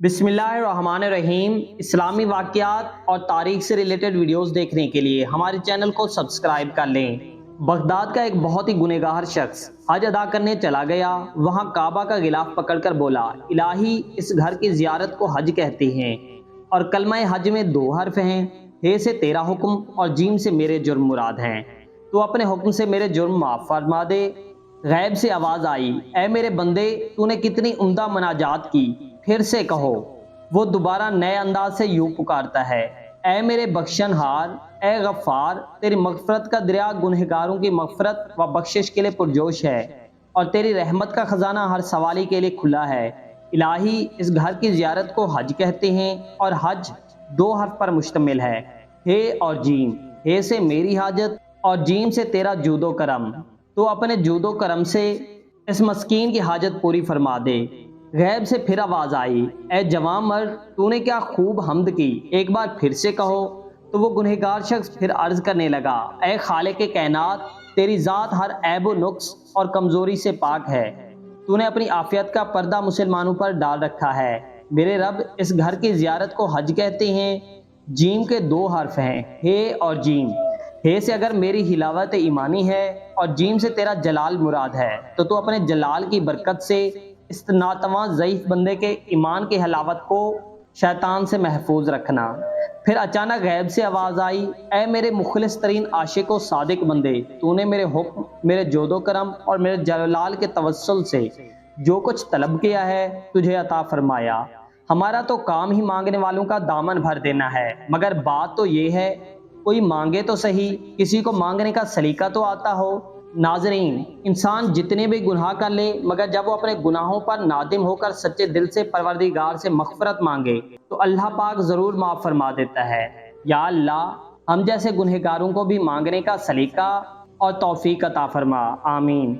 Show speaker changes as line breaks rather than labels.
बिस्मिल्लाहिर्रहमानिर्रहीम। इस्लामी वाक़यात और तारीख से रिलेटेड वीडियोस देखने के लिए हमारे चैनल को सब्सक्राइब कर लें। बगदाद का एक बहुत ही गुनहगार शख्स हज अदा करने चला गया। वहाँ काबा का गिलाफ पकड़कर बोला, इलाही इस घर की ज़ियारत को हज कहते हैं और कलमा हज में दो हर्फ हैं, हे से तेरा हुक्म और जीम से मेरे जुर्म मुराद हैं। तो अपने हुक्म से मेरे जुर्म माफ़ फरमा दे। गैब से आवाज़ आई, ऐ मेरे बंदे, तूने कितनी उम्दा मनाजात की, फिर से कहो। वो दोबारा नए अंदाज से यूं पुकारता है, ऐ मेरे बख्शनहार, ऐ गफ्फार, तेरी मगफरत का दरिया गुनहगारों की मगफरत व बख्शिश के लिए पुरजोश है और तेरी रहमत का खजाना हर सवाली के लिए खुला है। इलाही इस घर की ज़ियारत को हज कहते हैं और हज दो हर्फ पर मुश्तमिल है, हे और जीम। हे से मेरी हाजत और जीम से तेरा जूदो करम। तो अपने जूदो करम से इस मस्कीन की हाजत पूरी फरमा दे। गैब से फिर आवाज़ आई, ए जवान मर्द, तूने क्या खूब हम्द की, एक बार फिर से कहो। तो वो गुनहगार शख्स फिर अर्ज करने लगा, ए खालिक कैनात, तेरी ज़ात हर ऐब व नुक्स और कमज़ोरी से पाक है। तूने अपनी आफियत का पर्दा मुसलमानों पर डाल रखा है। मेरे रब, इस घर की ज़ियारत को हज कहते हैं। जीम के दो हर्फ हैं, हे और जीम। हे से अगर मेरी हिलावत ईमानी है और जीम से तेरा जलाल मुराद है, तो तू अपने जलाल की बरकत से इस नातवां ज़ईफ़ बंदे के ईमान की हलावत को शैतान से महफूज रखना। फिर अचानक गैब से आवाज़ आई, ऐ मेरे मुखलिस तरीन आशिक व सादिक बंदे, तूने मेरे हुक्म, मेरे जोदो करम और मेरे जलाल के तवस्सुल से जो कुछ तलब किया है तुझे अता फरमाया। हमारा तो काम ही मांगने वालों का दामन भर देना है, मगर बात तो ये है, कोई मांगे तो सही, किसी को मांगने का सलीका तो आता हो। नाजरीन, इंसान जितने भी गुनाह कर ले, मगर जब वो अपने गुनाहों पर नादिम होकर सच्चे दिल से परवरदिगार से मग़फ़िरत मांगे तो अल्लाह पाक ज़रूर माफ़ फरमा देता है। या अल्लाह, हम जैसे गुनहगारों को भी मांगने का सलीका और तौफीक अता फरमा। आमीन।